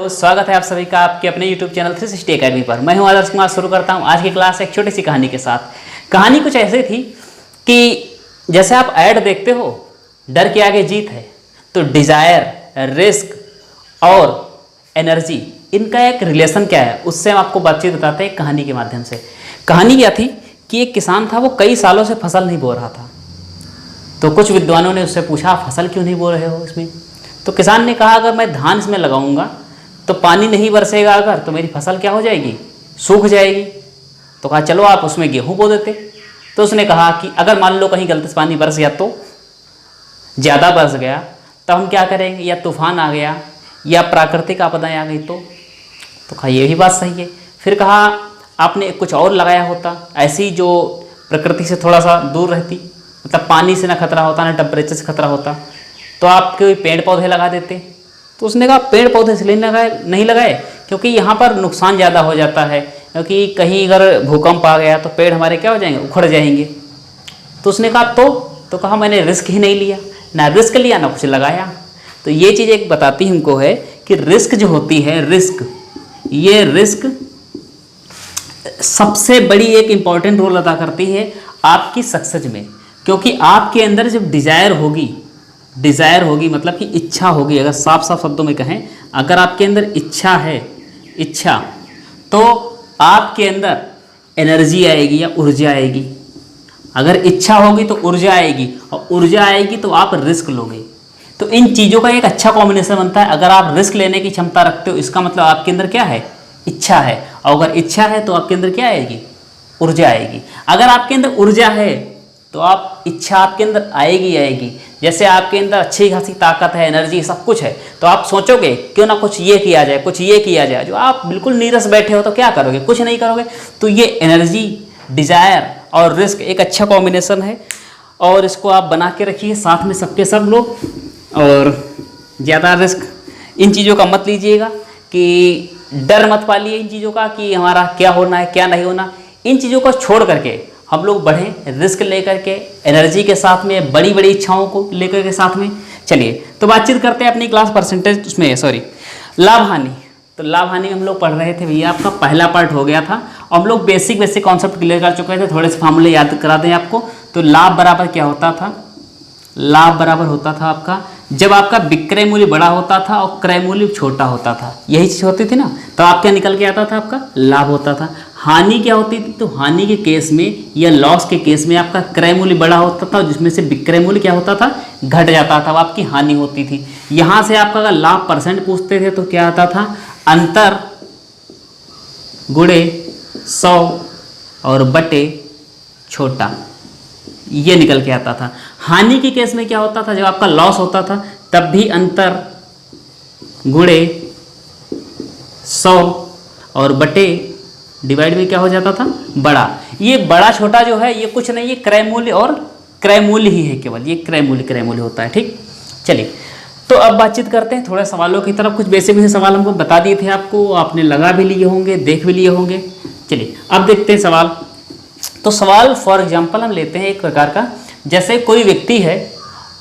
स्वागत है आप सभी का आपके अपने YouTube चैनल 360 एकेडमी पर। मैं हूं आदर्श कुमार। शुरू करता हूं आज की क्लास एक छोटी सी कहानी के साथ। कहानी कुछ ऐसी थी कि जैसे आप ऐड देखते हो, डर के आगे जीत है, तो डिजायर, रिस्क और एनर्जी, इनका एक रिलेशन क्या है उससे हम आपको बातचीत बताते हैं कहानी के माध्यम से। कहानी क्या थी कि एक किसान था, वो कई सालों से फसल नहीं बो रहा था। तो कुछ विद्वानों ने उससे पूछा, फसल क्यों नहीं बो रहे हो इसमें? तो किसान ने कहा, अगर मैं धान इसमें लगाऊंगा तो पानी नहीं बरसेगा, अगर तो मेरी फसल क्या हो जाएगी, सूख जाएगी। तो कहा चलो आप उसमें गेहूं बो देते। तो उसने कहा कि अगर मान लो कहीं गलती से पानी बरस गया, तो ज़्यादा बरस गया, तो हम क्या करेंगे, या तूफान आ गया या प्राकृतिक आपदाएं आ गई तो कहा ये भी बात सही है। फिर कहा आपने कुछ और लगाया होता, ऐसी जो प्रकृति से थोड़ा सा दूर रहती, मतलब पानी से ना खतरा होता ना टेम्परेचर से खतरा होता, तो आप कोई पेड़ पौधे लगा देते। तो उसने कहा पेड़ पौधे इसलिए नहीं लगाए क्योंकि यहाँ पर नुकसान ज़्यादा हो जाता है, क्योंकि कहीं अगर भूकंप आ गया तो पेड़ हमारे क्या हो जाएंगे, उखड़ जाएंगे। तो उसने कहा तो कहा मैंने रिस्क ही नहीं लिया, ना रिस्क लिया ना कुछ लगाया। तो ये चीज़ एक बताती हमको है कि रिस्क जो होती है, ये रिस्क सबसे बड़ी एक इम्पॉर्टेंट रोल अदा करती है आपकी सक्सेस में। क्योंकि आपके अंदर जब डिज़ायर होगी मतलब कि इच्छा होगी, अगर साफ साफ शब्दों में कहें, अगर आपके अंदर इच्छा है, तो आपके अंदर एनर्जी आएगी या ऊर्जा आएगी। अगर इच्छा होगी तो ऊर्जा आएगी, और ऊर्जा आएगी तो आप रिस्क लोगे। तो इन चीज़ों का एक अच्छा कॉम्बिनेशन बनता है। अगर आप रिस्क लेने की क्षमता रखते हो, इसका मतलब आपके अंदर क्या है, इच्छा है। और अगर इच्छा है तो आपके अंदर क्या आएगी, ऊर्जा आएगी। अगर आपके अंदर ऊर्जा है तो आप इच्छा आपके अंदर आएगी। जैसे आपके अंदर अच्छी खासी ताकत है, एनर्जी, सब कुछ है, तो आप सोचोगे क्यों ना कुछ ये किया जाए। जो आप बिल्कुल नीरस बैठे हो तो क्या करोगे, कुछ नहीं करोगे। तो ये एनर्जी, डिज़ायर और रिस्क एक अच्छा कॉम्बिनेशन है, और इसको आप बना के रखिए साथ में सबके सब लोग। और ज़्यादा रिस्क इन चीज़ों का मत लीजिएगा, कि डर मत पालिए इन चीज़ों का कि हमारा क्या होना है क्या नहीं होना। इन चीज़ों को छोड़ करके हम लोग बढ़ें, रिस्क लेकर के, एनर्जी के साथ में, बड़ी बड़ी इच्छाओं को लेकर के साथ में। चलिए तो बातचीत करते हैं अपनी क्लास परसेंटेज उसमें लाभ हानि। तो लाभ हानि हम लोग पढ़ रहे थे भैया, आपका पहला पार्ट हो गया था। हम लोग बेसिक कॉन्सेप्ट क्लियर कर चुके थे, थोड़े से फार्मूले याद करा दें आपको। तो लाभ बराबर क्या होता था, लाभ बराबर होता था आपका जब आपका विक्रय मूल्य बड़ा होता था और क्रय मूल्य छोटा होता था, यही चीज़ होती थी ना। तो आप क्या निकल के आता था, आपका लाभ होता था। हानि क्या होती थी, तो हानि के केस में या लॉस के केस में आपका क्रय मूल्य बड़ा होता था, जिसमें से विक्रय मूल्य क्या होता था, घट जाता था, आपकी हानि होती थी। यहाँ से आपका अगर लाभ परसेंट पूछते थे तो क्या आता था, अंतर गुणे 100 और बटे छोटा, ये निकल के आता था। हानि के केस में क्या होता था, जब आपका लॉस होता था तब भी अंतर गुणे 100 और बटे डिवाइड में क्या हो जाता था, बड़ा। ये बड़ा छोटा जो है ये कुछ नहीं, ये क्रय मूल्य और क्रय मूल्य ही है, केवल ये क्रय मूल्य होता है। ठीक, चलिए तो अब बातचीत करते हैं थोड़े सवालों की तरफ। कुछ बेसिक सवाल हमको बता दिए थे आपको, आपने लगा भी लिए होंगे, देख भी लिए होंगे। चलिए अब देखते हैं सवाल। तो सवाल फॉर एग्जाम्पल हम लेते हैं एक प्रकार का, जैसे कोई व्यक्ति है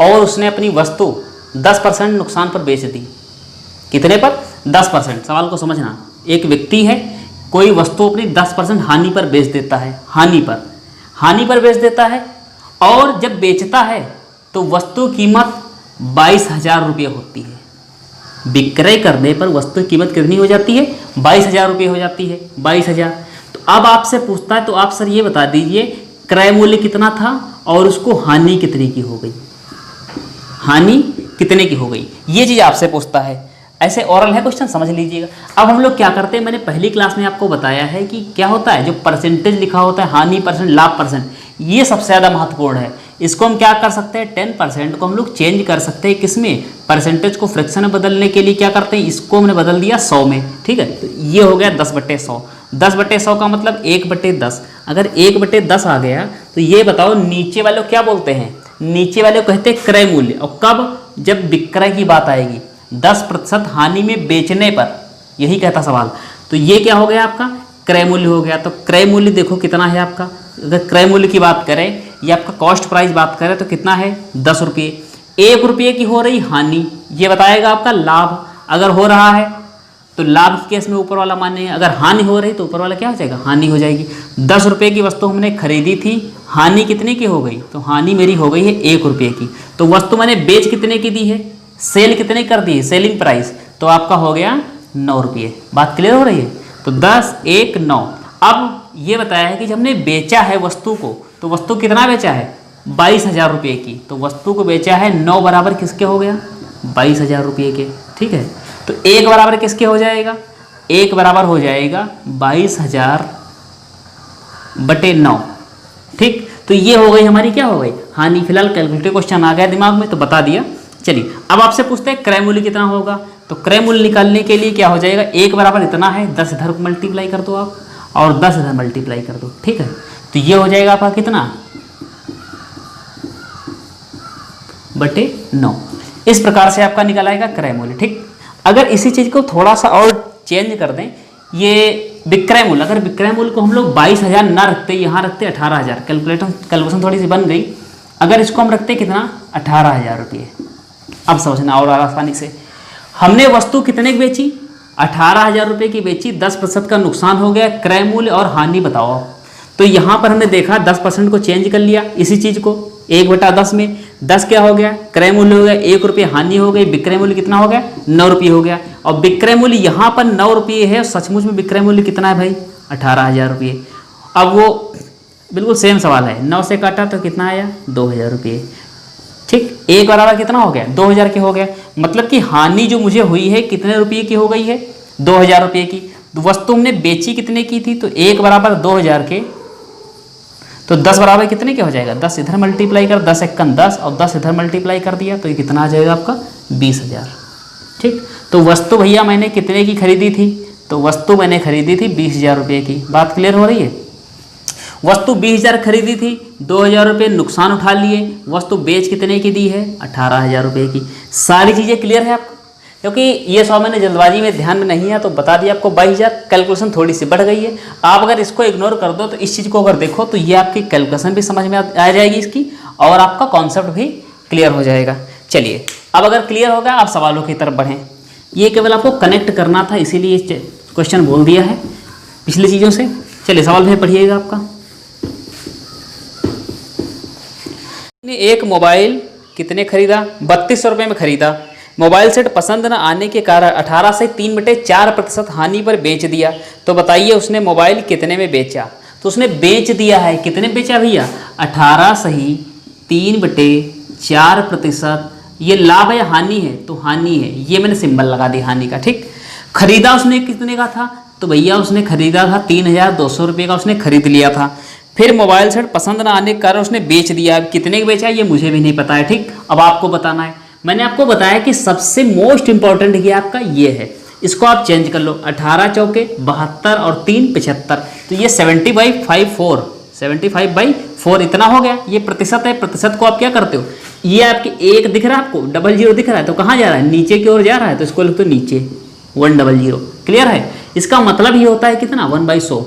और उसने अपनी वस्तु 10% नुकसान पर बेच दी। कितने पर, 10%। सवाल को समझना, एक व्यक्ति है, कोई वस्तु अपनी 10% हानि पर बेच देता है, हानि पर बेच देता है, और जब बेचता है तो वस्तु कीमत 22,000 रुपये होती है। विक्रय करने पर वस्तु कीमत कितनी हो जाती है, 22,000 रुपये हो जाती है, 22,000। तो अब आपसे पूछता है, तो आप सर ये बता दीजिए क्रय मूल्य कितना था और उसको हानि कितने की हो गई, ये चीज़ आपसे पूछता है। ऐसे ओरल है क्वेश्चन, समझ लीजिएगा। अब हम लोग क्या करते हैं, मैंने पहली क्लास में आपको बताया है कि क्या होता है, जो परसेंटेज लिखा होता है, हानि परसेंट, लाभ परसेंट, ये सबसे ज़्यादा महत्वपूर्ण है। इसको हम क्या कर सकते हैं, 10% को हम लोग चेंज कर सकते हैं, किसमें, परसेंटेज को फ्रैक्शन में बदलने के लिए क्या करते हैं, इसको हमने बदल दिया 100 में। ठीक है, तो ये हो गया 10/100। 10/100 का मतलब 1/10। अगर 1/10 आ गया तो ये बताओ नीचे वाले क्या बोलते हैं, नीचे वाले को कहते हैं क्रय मूल्य। और कब, जब विक्रय की बात आएगी, 10% हानि में बेचने पर, यही कहता सवाल। तो ये क्या हो गया, आपका क्रय मूल्य हो गया। तो क्रय मूल्य देखो कितना है आपका, अगर क्रय मूल्य की बात करें या आपका कॉस्ट प्राइस बात करें तो कितना है, 10 रुपये। 1 रुपये की हो रही हानि, ये बताएगा आपका लाभ। अगर हो रहा है तो लाभ के केस में ऊपर वाला मान्य है, अगर हानि हो रही तो ऊपर वाला क्या हो जाएगा, हानि हो जाएगी। 10 रुपये की वस्तु हमने खरीदी थी, हानि कितने की हो गई, तो हानि मेरी हो गई है 1 रुपये की। तो वस्तु मैंने बेच कितने की दी है, सेल कितने कर दी है, सेलिंग प्राइस, तो आपका हो गया 9 रुपये। बात क्लियर हो रही है। तो 10, 1, 9। अब ये बताया है कि जब हमने बेचा है वस्तु को, तो वस्तु कितना बेचा है, 22,000 रुपये की। तो वस्तु को बेचा है 9 बराबर किसके हो गया, 22,000 रुपये के। ठीक है, तो 1 बराबर किसके हो जाएगा, 1 बराबर हो जाएगा 22,000 बटे 9। ठीक, तो ये हो गई हमारी क्या हो गई, हानि। फिलहाल कैलकुलेटर क्वेश्चन आ गया दिमाग में तो बता दिया। चलिए अब आपसे पूछते हैं क्रय मूल्य कितना होगा। तो क्रय मूल्य निकालने के लिए क्या हो जाएगा, 1 बराबर इतना है, 10 इधर मल्टीप्लाई कर दो आप और 10 इधर मल्टीप्लाई कर दो। ठीक है, तो ये हो जाएगा आपका कितना, बटे 9। इस प्रकार से आपका निकल आएगा क्रय मूल्य। ठीक, अगर इसी चीज़ को थोड़ा सा और चेंज कर दें, ये विक्रय मूल्य, अगर विक्रय मूल्य को हम लोग 22,000 ना रखते, यहाँ रखते 18,000, कैलकुलेशन थोड़ी सी बन गई। अगर इसको हम रखते कितना, 18,000 रुपये। अब समझना और आसानी से, हमने वस्तु कितने की बेची, 18,000 रुपये की बेची, 10% का नुकसान हो गया, क्रय मूल्य और हानि बताओ। तो यहाँ पर हमने देखा 10% को चेंज कर लिया, इसी चीज़ को 1/10 में 10 क्या हो गया, क्रय मूल्य हो गया 1 रुपये, हानि हो गई, विक्रय मूल्य कितना हो गया, 9 रुपये हो गया। और विक्रय मूल्य यहाँ पर 9 रुपये है, सचमुच में विक्रय मूल्य कितना है भाई, 18,000 रुपये। अब वो बिल्कुल सेम सवाल है, 9 से काटा तो कितना आया, 2,000 रुपये। ठीक, 1 बराबर कितना हो गया, 2,000 के हो गया। मतलब कि हानि जो मुझे हुई है कितने रुपये की हो गई है, 2,000 रुपये की। तो वस्तु हमने बेची कितने की थी, तो 1 बराबर 2,000 के, तो 10 बराबर कितने के हो जाएगा, 10 इधर मल्टीप्लाई कर, 10 एकन 10 और 10 इधर मल्टीप्लाई कर दिया, तो ये कितना आ जाएगा आपका 20,000। ठीक, तो वस्तु भैया मैंने कितने की खरीदी थी, तो वस्तु मैंने खरीदी थी 20,000 रुपये की। बात क्लियर हो रही है। वस्तु 20,000 खरीदी थी, 2,000 रुपये नुकसान उठा लिए, वस्तु बेच कितने की दी है, 18,000 रुपये की। सारी चीज़ें क्लियर है आपको, क्योंकि ये सवाल मैंने जल्दबाजी में ध्यान में नहीं है तो बता दिया आपको 22,000। कैलकुलेशन थोड़ी सी बढ़ गई है, आप अगर इसको इग्नोर कर दो तो इस चीज़ को अगर देखो तो ये आपकी कैलकुलेशन भी समझ में आ जाएगी इसकी, और आपका कॉन्सेप्ट भी क्लियर हो जाएगा। चलिए अब अगर क्लियर हो गया, आप सवालों की तरफ बढ़ें। ये केवल आपको कनेक्ट करना था, इसीलिए क्वेश्चन बोल दिया है पिछली चीज़ों से। चलिए सवाल में पढ़िएगा आपका। एक मोबाइल कितने खरीदा, 3200 रुपये में खरीदा। मोबाइल सेट पसंद न आने के कारण 18 से 3/4% हानि पर बेच दिया। तो बताइए उसने मोबाइल कितने में बेचा। तो उसने बेच दिया है, कितने बेचा भैया, 18 सही 3/4%। ये लाभ है हानि है, तो हानि है, ये मैंने सिंबल लगा दी हानि का। ठीक, खरीदा उसने कितने का था, तो भैया उसने खरीदा था 3,200 रुपये का उसने खरीद लिया था। फिर मोबाइल सेट पसंद ना आने के कारण उसने बेच दिया। अब कितने का बेचा ये मुझे भी नहीं पता है। ठीक, अब आपको बताना है। मैंने आपको बताया कि सबसे मोस्ट इंपॉर्टेंट ये आपका ये है, इसको आप चेंज कर लो। 18 चौके 72 और 3 75, तो ये 70/4 इतना हो गया। ये प्रतिशत है, प्रतिशत को आप क्या करते हो, ये आपके 1 दिख रहा है आपको, 00 दिख रहा है, तो कहाँ जा रहा है, नीचे की ओर जा रहा है, तो इसको लिख दो नीचे 100। क्लियर है। इसका मतलब ये होता है कितना, 1/100।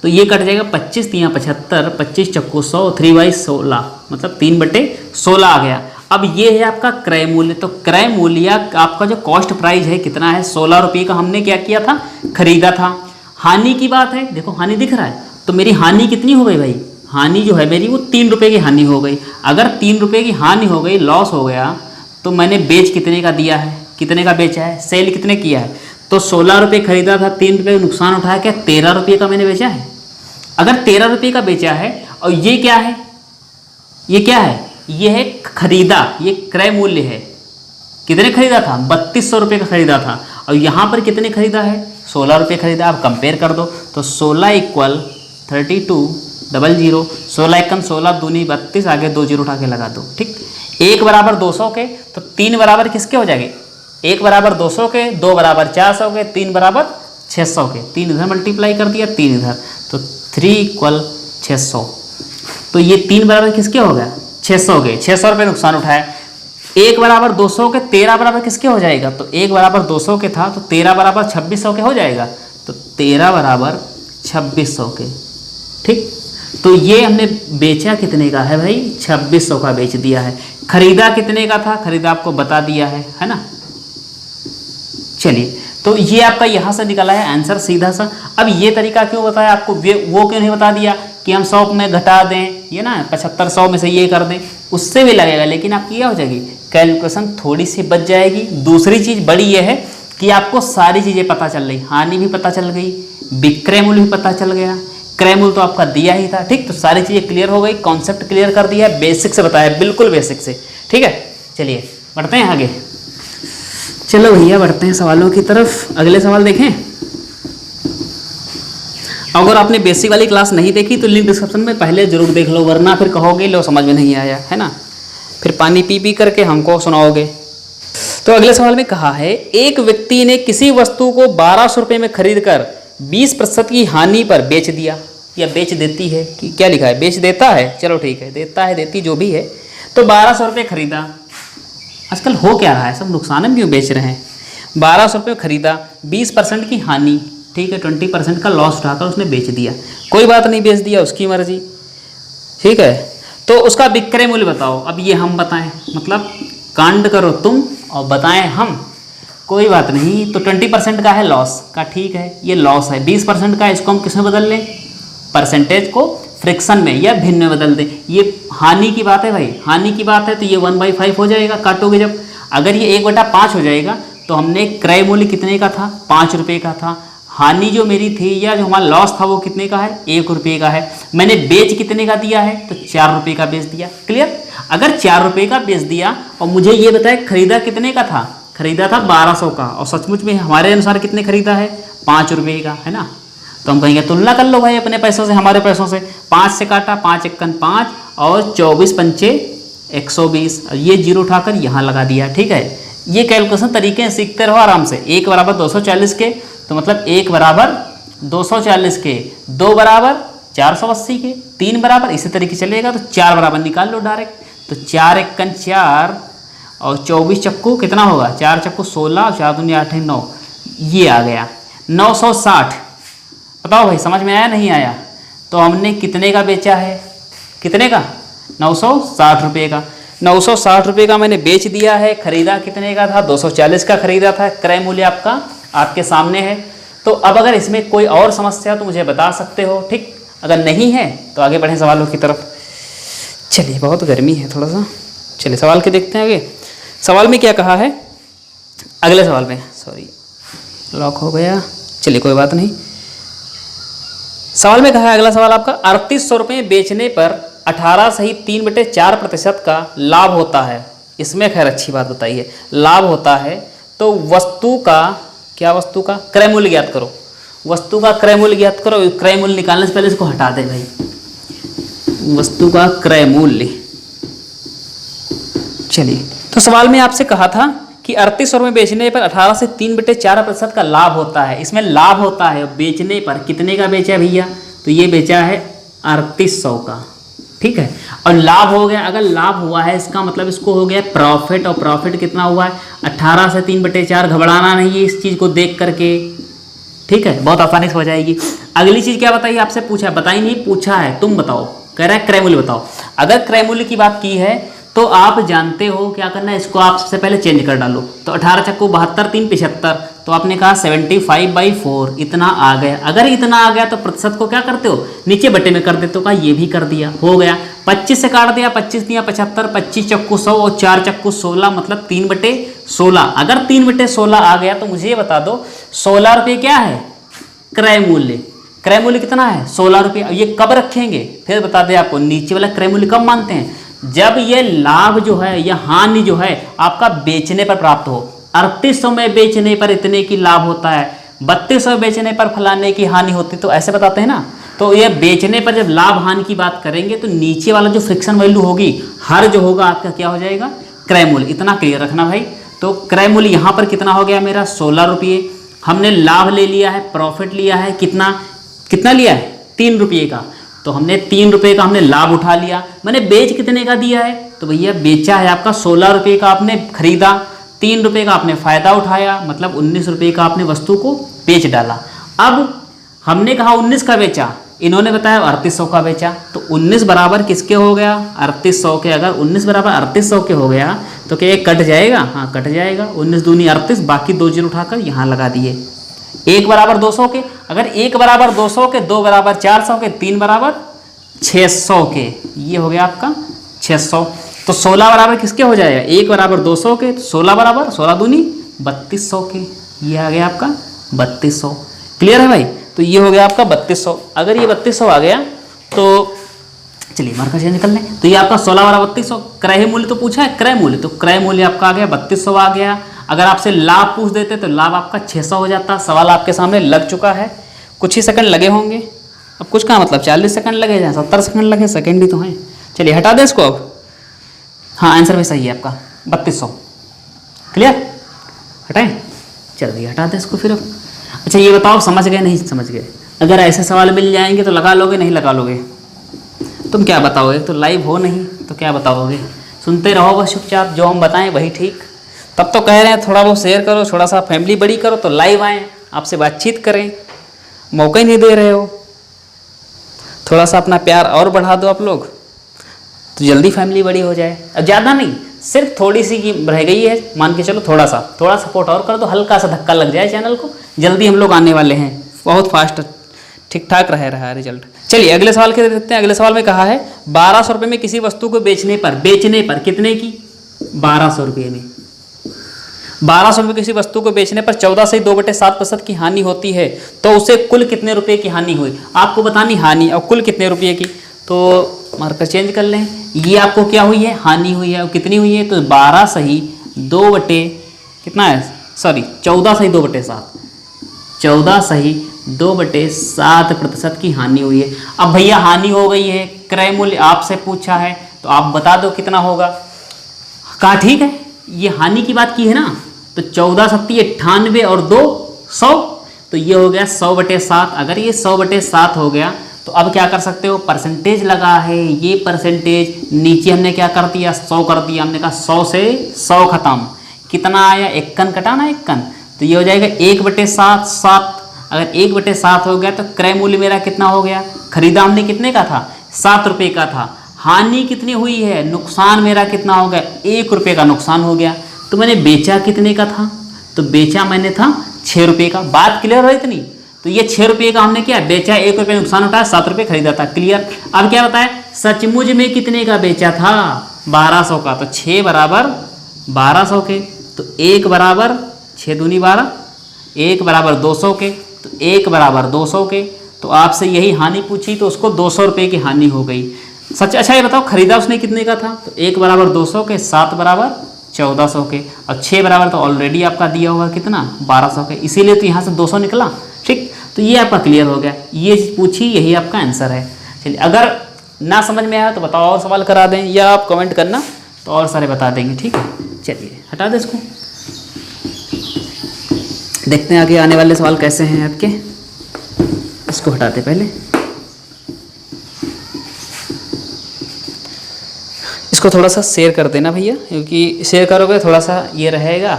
तो ये कट जाएगा 25 3 75, 25 चक्कू 100, 3/16 मतलब 3/16 आ गया। अब ये है आपका क्रय मूल्य। तो क्रय मूल्य आपका जो कॉस्ट प्राइस है कितना है, 16 रुपये का हमने क्या किया था, खरीदा था। हानि की बात है, देखो हानि दिख रहा है, तो मेरी हानि कितनी हो गई भाई, हानि जो है मेरी वो 3 रुपये की हानि हो गई। अगर 3 रुपये की हानि हो गई, लॉस हो गया, तो मैंने बेच कितने का दिया है, कितने का बेचा है, सेल कितने किया है, तो 16 रुपये खरीदा था, 3 रुपये का नुकसान उठाया, क्या 13 रुपये का मैंने बेचा है। अगर 13 रुपये का बेचा है, और ये क्या है, ये क्या है, ये है खरीदा, ये क्रय मूल्य है। कितने खरीदा था, 3200 रुपये का खरीदा था, और यहाँ पर कितने खरीदा है, 16 रुपये खरीदा। आप कंपेयर कर दो, तो 16 = 3200, 16 एकम 16 दूनी 32, आगे 2 जीरो उठा के लगा दो। ठीक, 1 बराबर 200 के, तो 3 बराबर किसके हो जाएंगे, 1 बराबर 200 के, 2 बराबर 400 के, 3 बराबर 600 के, 3 इधर मल्टीप्लाई कर दिया, 3 इधर, तो 3 = 600। तो ये 3 बराबर किसके हो गया, 600 के, 600 रुपये नुकसान उठाया। 1 बराबर 200 के, 13 बराबर किसके हो जाएगा, तो 1 बराबर 200 के था, तो 13 बराबर 2600 के हो जाएगा, तो 13 बराबर 2600 के। ठीक, तो ये हमने बेचा कितने का है भाई, 2600 का बेच दिया है। खरीदा कितने का था, खरीदा आपको बता दिया है ना। चलिए, तो ये आपका यहाँ से निकला है आंसर सीधा सा। अब ये तरीका क्यों बताया आपको, वो क्यों नहीं बता दिया कि हम 100 में घटा दें, ये ना 75 100 में से ये कर दें, उससे भी लगेगा, लेकिन आपकी क्या हो जाएगी, कैलकुलेशन थोड़ी सी बच जाएगी। दूसरी चीज़ बड़ी ये है कि आपको सारी चीज़ें पता चल रही, हानि भी पता चल गई, विक्रय मूल्य भी पता चल गया, क्रय मूल्य तो आपका दिया ही था, ठीक। तो सारी चीज़ें क्लियर हो गई, कॉन्सेप्ट क्लियर कर दिया, बेसिक से बताया, बिल्कुल बेसिक से, ठीक है। चलिए बढ़ते हैं आगे। चलो भैया बढ़ते हैं सवालों की तरफ। अगले सवाल देखें। अगर आपने बेसिक वाली क्लास नहीं देखी तो लिंक डिस्क्रिप्शन में पहले जरूर देख लो, वरना फिर कहोगे लो समझ में नहीं आया, है ना, फिर पानी पी पी करके हमको सुनाओगे। तो अगले सवाल में कहा है, एक व्यक्ति ने किसी वस्तु को 1200 रुपये में खरीद कर 20% की हानि पर बेच दिया, या बेच देती है, कि क्या लिखा है, बेच देता है, चलो ठीक है, देता है देती जो भी है। तो 1200 रुपये खरीदा, आजकल हो क्या रहा है, सब नुकसान में क्यों बेच रहे हैं। 1200 रुपये खरीदा, 20% की हानि, ठीक है, 20% का लॉस उठाकर उसने बेच दिया, कोई बात नहीं, बेच दिया, उसकी मर्जी, ठीक है। तो उसका विक्रय मूल्य बताओ। अब ये हम बताएं, मतलब कांड करो तुम और बताएं हम, कोई बात नहीं। तो 20% का है लॉस का, ठीक है, ये लॉस है। 20% का, इसको हम किस में बदल लें, परसेंटेज को फ्रैक्शन में या भिन्न में बदल दें। ये हानि की बात है भाई, हानि की बात है, तो ये 1/5 हो जाएगा, काटोगे जब। अगर ये 1/5 हो जाएगा तो हमने क्रय मूल्य कितने का था, 5 रुपये का था। हानि जो मेरी थी या जो हमारा लॉस था वो कितने का है, 1 रुपये का है। मैंने बेच कितने का दिया है, तो 4 रुपये का बेच दिया, क्लियर। अगर 4 रुपये का बेच दिया और मुझे ये बताया खरीदा कितने का था, खरीदा था 1200 का, और सचमुच में हमारे अनुसार कितने खरीदा है, 5 रुपये का, है ना। तो हम कहेंगे तुलना कर लो भाई अपने पैसों से हमारे पैसों से। 5 से काटा, 5 एकन 5 और 24 पंचे 120, ये जीरो उठाकर यहाँ लगा दिया, ठीक है। ये कैलकुलेशन तरीके सीखते रहो आराम से। 1 बराबर 240 के, तो मतलब 1 बराबर 240 के, 2 बराबर 480 के, 3 बराबर, इसी तरीके चलेगा। तो 4 बराबर निकाल लो डायरेक्ट। तो 4 एकन 4 और 24 चक्कू कितना होगा, 4 चक्कू 16, 4 दूनी 8 है 9, ये आ गया 960। बताओ भाई समझ में आया नहीं आया। तो हमने कितने का बेचा है, कितने का, 960 रुपये का। 960 रुपये का मैंने बेच दिया है। खरीदा कितने का था, 240 का खरीदा था। क्रय मूल्य आपका आपके सामने है। तो अब अगर इसमें कोई और समस्या तो मुझे बता सकते हो, ठीक। अगर नहीं है तो आगे बढ़ें सवालों की तरफ। चलिए बहुत गर्मी है थोड़ा सा, चलिए सवाल के देखते हैं आगे। सवाल में क्या कहा है, अगले सवाल में, सॉरी लॉक हो गया, चलिए कोई बात नहीं। सवाल में कहा है, अगला सवाल आपका, 3800 रुपये बेचने पर 18 सहित 3/4% का लाभ होता है। इसमें खैर अच्छी बात बताइए, लाभ होता है। तो वस्तु का क्या, वस्तु का क्रय मूल्य ज्ञात करो। वस्तु का क्रय मूल्य ज्ञात करो। क्रय मूल्य निकालने से पहले इसको हटा दे भाई, वस्तु का क्रय मूल्य। चलिए तो सवाल में आपसे कहा था कि 3800 में बेचने पर 18 से 3/4% का लाभ होता है। इसमें लाभ होता है, बेचने पर कितने का बेचा भैया, तो ये बेचा है 3800 का, ठीक है। और लाभ हो गया, अगर लाभ हुआ है इसका मतलब इसको हो गया प्रॉफिट, और प्रॉफिट कितना हुआ है 18 से 3/4। घबराना नहीं है इस चीज़ को देख करके, ठीक है, बहुत आसानी से हो जाएगी। अगली चीज़ क्या बताइए, आपसे पूछा, बताई नहीं, पूछा है, तुम बताओ, कह रहा है क्रय मूल्य बताओ। अगर क्रय मूल्य की बात की है तो आप जानते हो क्या करना है, इसको आप सबसे पहले चेंज कर डालो। तो 18 चक्कू 72, 3 75, तो आपने कहा 75/4 इतना आ गया। अगर इतना आ गया तो प्रतिशत को क्या करते हो, नीचे बटे में कर देते हो, कहा ये भी कर दिया, हो गया। 25 से काट दिया, 25 दिया 75, 25 चक्कू 100 और 4 चक्कू 16, मतलब 3/16। अगर 3/16 आ गया तो मुझे ये बता दो 16 रुपये क्या है क्रय मूल्य। क्रय मूल्य कितना है 16 रुपये। ये कब रखेंगे, फिर बता दें आपको, नीचे वाला क्रय मूल्य कब मानते हैं, जब ये लाभ जो है या हानि जो है आपका बेचने पर प्राप्त हो। 3800 में बेचने पर इतने की लाभ होता है, 3200 बेचने पर फलाने की हानि होती, तो ऐसे बताते हैं ना। तो ये बेचने पर जब लाभ हानि की बात करेंगे तो नीचे वाला जो फ्रिक्शन वैल्यू होगी, हर जो होगा आपका क्या हो जाएगा, क्रय मूल्य। इतना क्लियर रखना भाई। तो क्रय मूल्य यहाँ पर कितना हो गया मेरा 16 रुपये। हमने लाभ ले लिया है, प्रॉफिट लिया है, कितना लिया है 3 रुपये का। तो हमने 3 रुपये का हमने लाभ उठा लिया। मैंने बेच कितने का दिया है, तो भैया बेचा है आपका 16 रुपये का, आपने खरीदा, 3 रुपये का आपने फायदा उठाया, मतलब 19 रुपये का आपने वस्तु को बेच डाला। अब हमने कहा 19 का बेचा, इन्होंने बताया 3800 का बेचा। तो 19 बराबर किसके हो गया, 3800 के। अगर 19 बराबर 3800 के हो गया तो क्या ये कट जाएगा? हाँ कट जाएगा। 19 दूनी 38, बाकी 2 जीरो उठाकर यहाँ लगा दिए। 1 बराबर 200 के, अगर 1 बराबर 200 के, 2 बराबर 400 के, 3 बराबर 600 के, ये हो गया आपका 600। तो 16 बराबर किसके हो जाएगा? 1 बराबर 200 के, 16 बराबर 16 दूनी 3200 के, ये आ गया आपका 3200। क्लियर है भाई? तो ये हो गया आपका 3200। अगर ये 3200 आ गया तो चलिए मार्कर चेंज कर लें। तो ये आपका 16 बराबर 3200। क्रय मूल्य तो पूछा है, क्रय मूल्य, तो क्रय मूल्य आपका आ गया 3200 आ गया। अगर आपसे लाभ पूछ देते तो लाभ आपका 600 हो जाता। सवाल आपके सामने लग चुका है, कुछ ही सेकंड लगे होंगे। अब कुछ का मतलब 40 सेकंड लगे या 70 सेकंड लगे, सेकंड ही तो हैं। चलिए हटा दें इसको अब। हाँ आंसर भी सही है आपका 3200। क्लियर? हटाएं? चलिए हटा दें इसको फिर अब। अच्छा ये बताओ समझ गए नहीं समझ गए? अगर ऐसे सवाल मिल जाएंगे तो लगा लोगे, नहीं लगा लोगे? तुम क्या बताओगे? तो लाइव हो नहीं तो क्या बताओगे? सुनते रहो बस चुपचाप, जो हम बताएं वही ठीक। तब तो कह रहे हैं थोड़ा बहुत शेयर करो, थोड़ा सा फैमिली बड़ी करो, तो लाइव आएँ, आपसे बातचीत करें। मौका ही नहीं दे रहे हो। थोड़ा सा अपना प्यार और बढ़ा दो आप लोग, तो जल्दी फैमिली बड़ी हो जाए। अब ज़्यादा नहीं, सिर्फ थोड़ी सी की रह गई है, मान के चलो थोड़ा सपोर्ट और कर दो, हल्का सा धक्का लग जाए चैनल को, जल्दी हम लोग आने वाले हैं, बहुत फास्ट ठीक ठाक रहा है रिजल्ट। चलिए अगले सवाल के देखते हैं। अगले सवाल में कहा है 1200 रुपये में किसी वस्तु को बेचने पर कितने की? 1200 रुपये में 1200 रुपये किसी वस्तु को बेचने पर 14 से 2/7% की हानि होती है, तो उसे कुल कितने रुपए की हानि हुई? आपको बतानी हानि और कुल कितने रुपये की। तो मार्कर चेंज कर लें। ये आपको क्या हुई है? हानि हुई है। और कितनी हुई है? तो 12 सही 2 बटे कितना है, सॉरी 14 सही 2/7, 14 सही 2/7% की हानि हुई है। अब भैया हानि हो गई है, क्रय मूल्य आपसे पूछा है, तो आप बता दो कितना होगा। कहा ठीक है, ये हानि की बात की है ना, तो 14 सत्ती 98 और 2 100, तो ये हो गया 100/7। अगर ये 100/7 हो गया तो अब क्या कर सकते हो? परसेंटेज लगा है, ये परसेंटेज नीचे हमने क्या कर दिया? 100 कर दिया। हमने कहा 100 से 100 खत्म, कितना आया? 51 कटाना 51, तो ये हो जाएगा 1/7 7। अगर 1/7 हो गया तो क्रय मूल्य मेरा कितना हो गया? खरीदा हमने कितने का था? 7 रुपये का था। हानि कितनी हुई है? नुकसान मेरा कितना हो गया? 1 रुपये का नुकसान हो गया। तो मैंने बेचा कितने का था? तो बेचा मैंने था 6 रुपये का। बात क्लियर हो इतनी? तो ये 6 रुपये का हमने क्या बेचा? 1 रुपये नुकसान उठाया, 7 रुपये खरीदा था। क्लियर? अब क्या बताया? सचमुच में कितने का बेचा था? 1200 का। तो 6 बराबर 1200 के, तो 1 बराबर 6 दूनी 12, 1 बराबर 200 के, तो 1 बराबर 200 के। तो आपसे यही हानि पूछी, तो उसको 200 रुपये की हानि हो गई। सच अच्छा ये बताओ खरीदा उसने कितने का था? तो 1 बराबर 200 के, 7 बराबर 1400 के, और 6 बराबर तो ऑलरेडी आपका दिया हुआ कितना? 1200 के, इसीलिए तो यहाँ से 200 निकला। ठीक, तो ये आपका क्लियर हो गया, ये पूछी, यही आपका आंसर है। चलिए अगर ना समझ में आया तो बताओ और सवाल करा दें, या आप कमेंट करना तो और सारे बता देंगे। ठीक है, चलिए हटा दें इसको, देखते हैं आगे आने वाले सवाल कैसे हैं आपके। इसको हटाते पहले, इसको थोड़ा सा शेयर कर देना भैया, क्योंकि शेयर करोगे थोड़ा सा ये रहेगा,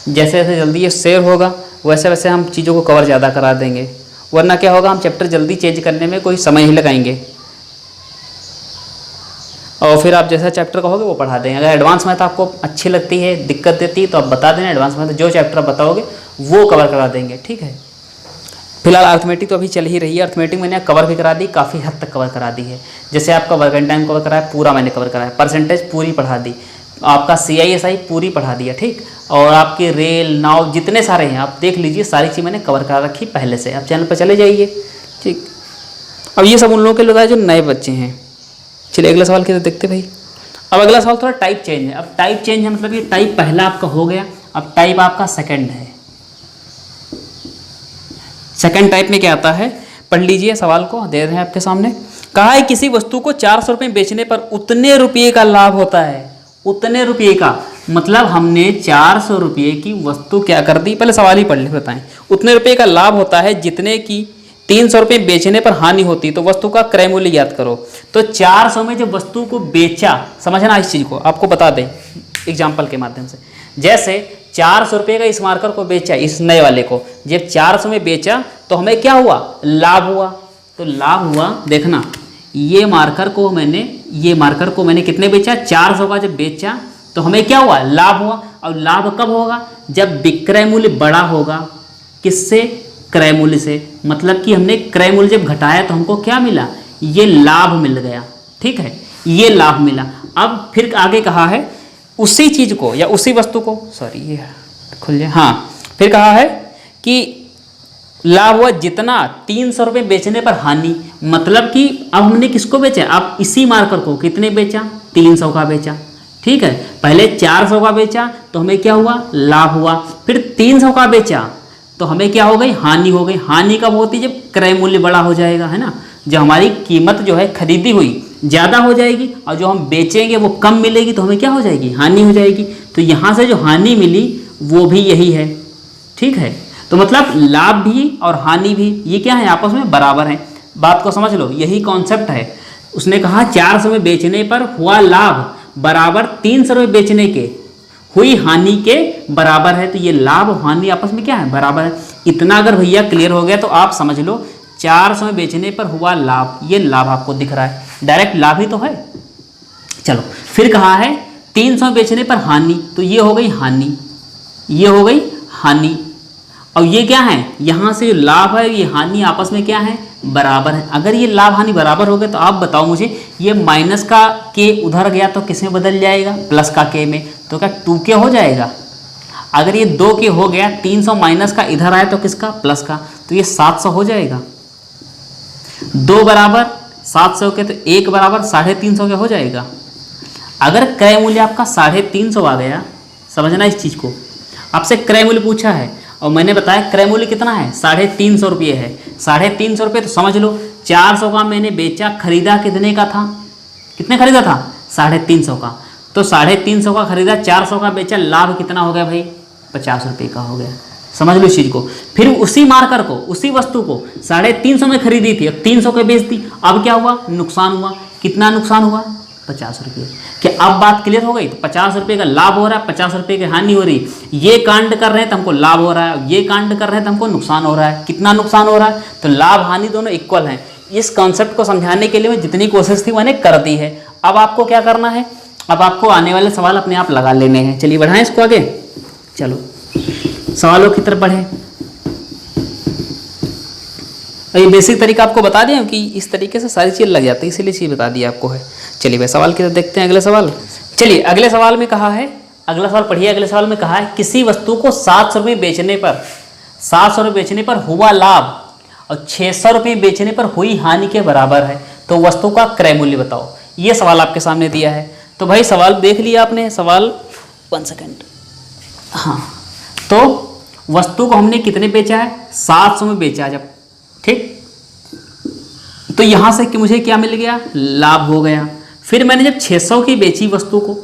जैसे जैसे जल्दी ये शेयर होगा वैसे वैसे हम चीज़ों को कवर ज़्यादा करा देंगे, वरना क्या होगा हम चैप्टर जल्दी चेंज करने में कोई समय ही लगाएंगे, और फिर आप जैसा चैप्टर कहोगे वो पढ़ा देंगे। अगर एडवांस मैथ आपको अच्छी लगती है, दिक्कत देती है, तो आप बता देना। एडवांस मैथ जो चैप्टर आप बताओगे वो कवर करा देंगे। ठीक है, फिलहाल अर्थमेटिक तो अभी चल ही रही है। अर्थमेटिक मैंने कवर भी करा दी, काफ़ी हद तक कवर करा दी है। जैसे आपका वर्क एंड टाइम कवर कराया पूरा मैंने कवर कराया, परसेंटेज पूरी पढ़ा दी, आपका CISI पूरी पढ़ा दिया। ठीक, और आपके रेल नाव जितने सारे हैं आप देख लीजिए, सारी चीज़ मैंने कवर करा रखी पहले से। आप चैनल पर चले जाइए। ठीक, अब ये सब उन लोगों के लिए बताया जो नए बच्चे हैं। चलिए अगला सवाल क्या देखते भाई। अब अगला सवाल थोड़ा टाइप चेंज है। अब टाइप चेंज है मतलब ये टाइप पहला आपका हो गया, अब टाइप आपका सेकंड है। सेकंड टाइप में क्या आता है, पढ़ लीजिए, सवाल को दे रहे हैं आपके सामने। कहा है किसी वस्तु को 400 रुपये बेचने पर उतने रुपये का लाभ होता है। उतने रुपये का मतलब हमने 400 रुपये की वस्तु क्या कर दी, पहले सवाल ही पढ़ ले बताएं। उतने रुपये का लाभ होता है जितने की 300 रुपये बेचने पर हानि होती, तो वस्तु का क्रय मूल्य याद करो। तो 400 में जब वस्तु को बेचा, समझना इस चीज़ को, आपको बता दें एग्जाम्पल के माध्यम से। जैसे 400 रुपये का इस मार्कर को बेचा, इस नए वाले को जब 400 में बेचा तो हमें क्या हुआ, लाभ हुआ। तो लाभ हुआ, देखना ये मार्कर को मैंने कितने बेचा, 400 का जब बेचा तो हमें क्या हुआ, लाभ हुआ। और लाभ कब होगा, जब विक्रय मूल्य बड़ा होगा, किससे, क्रय मूल्य से। मतलब कि हमने क्रय मूल्य जब घटाया तो हमको क्या मिला, ये लाभ मिल गया। ठीक है, ये लाभ मिला। अब फिर आगे कहा है उसी चीज को या उसी वस्तु को, सॉरी ये खुल जाए, हाँ, फिर कहा है कि लाभ हुआ जितना 300 रुपये बेचने पर हानि। मतलब कि अब हमने किसको बेचा, अब इसी मार्कर को कितने बेचा, 300 का बेचा। ठीक है, पहले 400 का बेचा तो हमें क्या हुआ, लाभ हुआ। फिर 300 का बेचा तो हमें क्या हो गई, हानि हो गई। हानि कब होती, जब क्रय मूल्य बड़ा हो जाएगा, है ना। जब हमारी कीमत जो है खरीदी हुई ज़्यादा हो जाएगी और जो हम बेचेंगे वो कम मिलेगी तो हमें क्या हो जाएगी, हानि हो जाएगी। तो यहाँ से जो हानि मिली वो भी यही है। ठीक है, तो मतलब लाभ भी और हानि भी ये क्या है, आपस में बराबर हैं। बात को समझ लो, यही कॉन्सेप्ट है। उसने कहा 400 में बेचने पर हुआ लाभ बराबर 300 रुपये बेचने के हुई हानि के बराबर है। तो ये लाभ और हानि आपस में क्या है, बराबर है। इतना अगर भैया क्लियर हो गया तो आप समझ लो 400 में बेचने पर हुआ लाभ, ये लाभ आपको दिख रहा है, डायरेक्ट लाभ ही तो है। चलो फिर कहा है 300 में बेचने पर हानि, तो ये हो गई हानि, ये हो गई हानि। और ये क्या है, यहाँ से जो लाभ है ये हानि आपस में क्या है, बराबर है। अगर ये लाभ हानि बराबर हो गए तो आप बताओ मुझे, ये माइनस का के उधर गया तो किस में बदल जाएगा, प्लस का के में। तो क्या 2k हो जाएगा। अगर ये 2k हो गया, 300 माइनस का इधर आया तो किसका, प्लस का, तो ये 700 हो जाएगा। 2 बराबर 700 के तो 1 बराबर 350 के हो जाएगा। अगर क्रय मूल्य आपका 350 आ गया, समझना इस चीज़ को, आपसे क्रय मूल्य पूछा है और मैंने बताया क्रय मूल्य कितना है, 350 रुपये है। 350 रुपये तो समझ लो 400 का मैंने बेचा, खरीदा कितने का था, कितने खरीदा था, 350 का। तो 350 का खरीदा, 400 का बेचा, लाभ कितना हो गया भाई, 50 रुपये का हो गया। समझ लो इस चीज़ को। फिर उसी मार्कर को, उसी वस्तु को 350 में खरीदी थी और 300 के बेच दी। अब क्या हुआ, नुकसान हुआ। कितना नुकसान हुआ, 50 रुपये। क्या अब बात क्लियर हो गई। तो 50 रुपये का लाभ हो रहा है, 50 रुपये की हानि हो रही है। ये कांड कर रहे हैं तो हमको लाभ हो रहा है, ये कांड कर रहे हैं तो हमको नुकसान हो रहा है। कितना नुकसान हो रहा है, तो लाभ हानि दोनों इक्वल हैं। इस कॉन्सेप्ट को समझाने के लिए मैं जितनी कोशिश थी मैंने कर दी है। अब आपको क्या करना है, अब आपको आने वाले सवाल अपने आप लगा लेने हैं। चलिए बढ़ाएं इसको आगे, चलो सवालों की तरफ बढ़े। ये बेसिक तरीका आपको बता दिया कि इस तरीके से सारी चीज़ लग जाती है, इसीलिए चीज़ बता दी आपको है। चलिए भाई सवाल की तरफ देखते हैं। अगले सवाल, चलिए अगले सवाल में कहा है, अगला सवाल पढ़िए। अगले सवाल में कहा है किसी वस्तु को 700 रुपये बेचने पर, 700 रुपये बेचने पर हुआ लाभ और 600 रुपये बेचने पर हुई हानि के बराबर है, तो वस्तु का क्रय मूल्य बताओ। ये सवाल आपके सामने दिया है। तो भाई सवाल देख लिया आपने, सवाल 1 सेकेंड, हाँ। तो वस्तु को हमने कितने बेचा है, 700 में बेचा जब, ठीक। तो यहां से कि मुझे क्या मिल गया, लाभ हो गया। फिर मैंने जब 600 की बेची वस्तु को,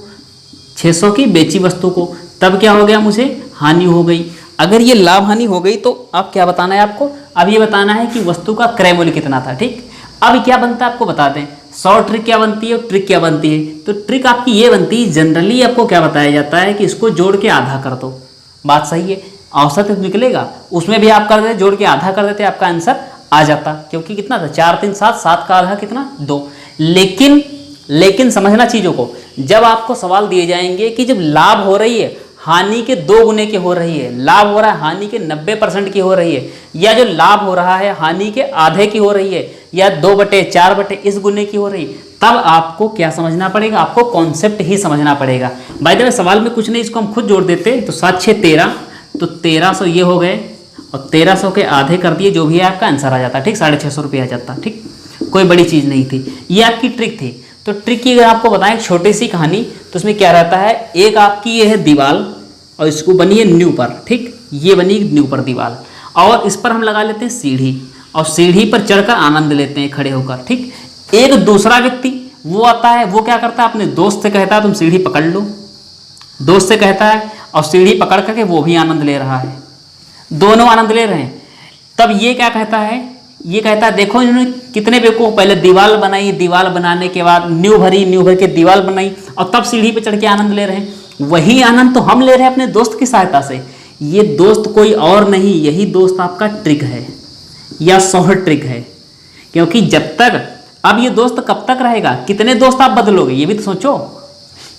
600 की बेची वस्तु को, तब क्या हो गया, मुझे हानि हो गई। अगर ये लाभ हानि हो गई तो अब क्या बताना है आपको, अब ये बताना है कि वस्तु का क्रय मूल्य कितना था, ठीक। अब क्या बनता है आपको बता दें, 100 ट्रिक क्या बनती है और ट्रिक क्या बनती है। तो ट्रिक आपकी ये बनती है, जनरली आपको क्या बताया जाता है कि इसको जोड़ के आधा कर दो। बात सही है, औसत निकलेगा, उसमें भी आप कर देते, जोड़ के आधा कर देते, आपका आंसर आ जाता। क्योंकि कितना था, 4 3 7, 7 का आधा कितना, 2। लेकिन समझना चीज़ों को, जब आपको सवाल दिए जाएंगे कि जब लाभ हो रही है हानि के 2 गुने की हो रही है, लाभ हो रहा है हानि के 90% की हो रही है, या जो लाभ हो रहा है हानि के आधे की हो रही है, या 2/4 इस गुने की हो रही है, तब आपको क्या समझना पड़ेगा, आपको कॉन्सेप्ट ही समझना पड़ेगा। बाय द वे सवाल में कुछ नहीं, इसको हम खुद जोड़ देते। तो 7 6 13, तो 1300 ये हो गए और 1300 के आधे कर दिए, जो भी है आपका आंसर आ जाता, ठीक। 650 रुपये आ जाता, ठीक। कोई बड़ी चीज़ नहीं थी, ये आपकी ट्रिक थी। तो ट्रिक की अगर आपको बताएं छोटी सी कहानी, तो उसमें क्या रहता है, एक आपकी ये है दीवार और इसको बनी है न्यू पर, ठीक। ये बनी न्यू पर दीवार और इस पर हम लगा लेते हैं सीढ़ी और सीढ़ी पर चढ़कर आनंद लेते हैं खड़े होकर, ठीक। एक दूसरा व्यक्ति वो आता है, वो क्या करता है, अपने दोस्त से कहता है तुम सीढ़ी पकड़ लो, दोस्त से कहता है और सीढ़ी पकड़ करके वो भी आनंद ले रहा है, दोनों आनंद ले रहे हैं। तब ये क्या कहता है, ये कहता है देखो इन्होंने कितने बेवकूफ, पहले दीवार बनाई, दीवार बनाने के बाद न्यू भर के दीवार बनाई और तब सीढ़ी पे चढ़ के आनंद ले रहे हैं। वही आनंद तो हम ले रहे हैं अपने दोस्त की सहायता से। ये दोस्त कोई और नहीं, यही दोस्त आपका ट्रिक है या शॉर्ट ट्रिक है। क्योंकि जब तक, अब ये दोस्त कब तक रहेगा, कितने दोस्त आप बदलोगे, ये भी तो सोचो।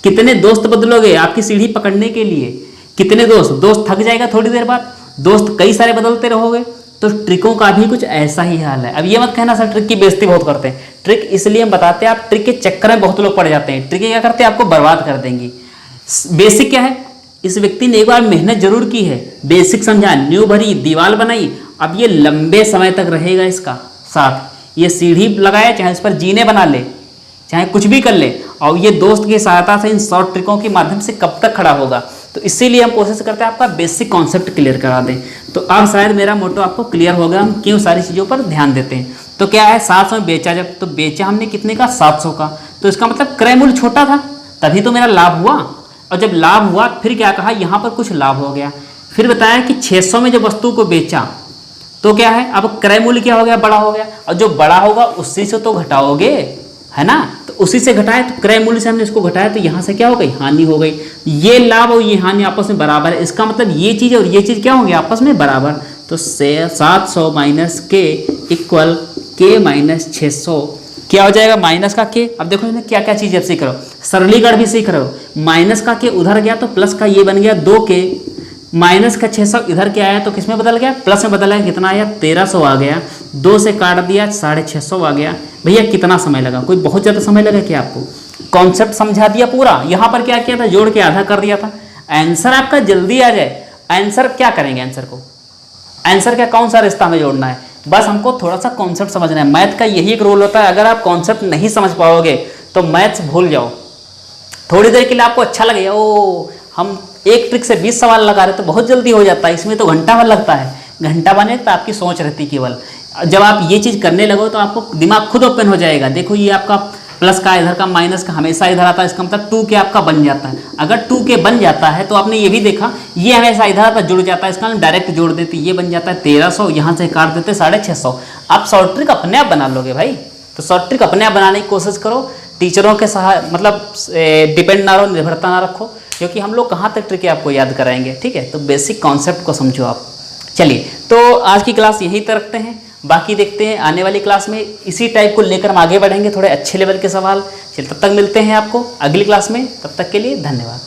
कितने दोस्त बदलोगे आपकी सीढ़ी पकड़ने के लिए? कितने दोस्त थक जाएगा थोड़ी देर बाद, दोस्त कई सारे बदलते रहोगे। तो ट्रिकों का भी कुछ ऐसा ही हाल है। अब ये मत कहना सर ट्रिक की बेइज्जती बहुत करते हैं। ट्रिक इसलिए हम बताते हैं, आप ट्रिक के चक्कर में बहुत लोग पड़ जाते हैं। ट्रिक क्या करते हैं, आपको बर्बाद कर देंगी। बेसिक क्या है, इस व्यक्ति ने एक बार मेहनत जरूर की है, बेसिक समझा, न्यू भरी, दीवार बनाई, अब ये लंबे समय तक रहेगा इसका साथ। ये सीढ़ी लगाया, चाहे इस पर जीने बना ले, चाहे कुछ भी कर ले, और ये दोस्त की सहायता से इन शॉर्ट ट्रिकों के माध्यम से कब तक खड़ा होगा। तो इसीलिए हम कोशिश करते हैं आपका बेसिक कॉन्सेप्ट क्लियर करा दें। तो अब शायद मेरा मोटो आपको क्लियर होगा, हम क्यों सारी चीज़ों पर ध्यान देते हैं। तो क्या है, 700 में बेचा जब, तो बेचा हमने कितने का, 700 का। तो इसका मतलब क्रय मूल्य छोटा था, तभी तो मेरा लाभ हुआ। और जब लाभ हुआ फिर क्या कहा, यहाँ पर कुछ लाभ हो गया। फिर बताया कि 600 में जब वस्तु को बेचा तो क्या है, अब क्रय मूल्य क्या हो गया, बड़ा हो गया। और जो बड़ा होगा उसी से तो घटाओगे, है ना। तो उसी से घटाए, तो क्रय मूल्य से हमने इसको घटाया, तो यहाँ से क्या हो गई, हानि हो गई। ये लाभ और ये हानि आपस में बराबर है। इसका मतलब ये चीज़ और ये चीज़ क्या होंगे, आपस में बराबर। तो 700 माइनस के इक्वल के माइनस 600 क्या हो जाएगा, माइनस का के। अब देखो क्या क्या चीज़ अब सीख रहे हो, सरलीकरण भी सीख रहे हो। माइनस का के उधर गया तो प्लस का ये बन गया 2 के, माइनस का 600 इधर क्या आया तो किस में बदल गया, प्लस में बदला। कितना आया, 1300 आ गया। 2 से काट दिया, 650 आ गया। भैया कितना समय लगा, कोई बहुत ज़्यादा समय लगा क्या आपको? कॉन्सेप्ट समझा दिया पूरा। यहाँ पर क्या किया था, जोड़ के आधा कर दिया था। आंसर आपका जल्दी आ जाए। आंसर क्या करेंगे, आंसर को, आंसर क्या, कौन सा रिश्ता हमें जोड़ना है, बस हमको थोड़ा सा कॉन्सेप्ट समझना है। मैथ का यही एक रोल होता है, अगर आप कॉन्सेप्ट नहीं समझ पाओगे तो मैथ्स भूल जाओ। थोड़ी देर के लिए आपको अच्छा लगेगा, ओ हम एक ट्रिक से 20 सवाल लगा रहे तो बहुत जल्दी हो जाता है, इसमें तो घंटा भर लगता है। घंटा बने तो आपकी सोच रहती केवल। जब आप ये चीज़ करने लगो तो आपको दिमाग खुद ओपन हो जाएगा। देखो ये आपका प्लस का, इधर का माइनस का हमेशा इधर आता है, इसका मतलब 2k आपका बन जाता है। अगर 2k बन जाता है तो आपने ये भी देखा, ये हमेशा इधर आता जुड़ जाता है, इसका हम डायरेक्ट जोड़ देते, ये बन जाता है 1300, यहाँ से काट देते 650। आप शॉर्ट ट्रिक अपने आप बना लोगे भाई। तो शॉर्ट ट्रिक अपने आप बनाने की कोशिश करो, टीचरों के मतलब डिपेंड ना रहो, निर्भरता ना रखो, क्योंकि हम लोग कहाँ तक ट्रिक आपको याद कराएंगे। ठीक है, तो बेसिक कॉन्सेप्ट को समझो आप। चलिए, तो आज की क्लास यहीं तक रखते हैं, बाकी देखते हैं आने वाली क्लास में इसी टाइप को लेकर हम आगे बढ़ेंगे, थोड़े अच्छे लेवल के सवाल। चलिए, तब तक मिलते हैं आपको अगली क्लास में, तब तक के लिए धन्यवाद।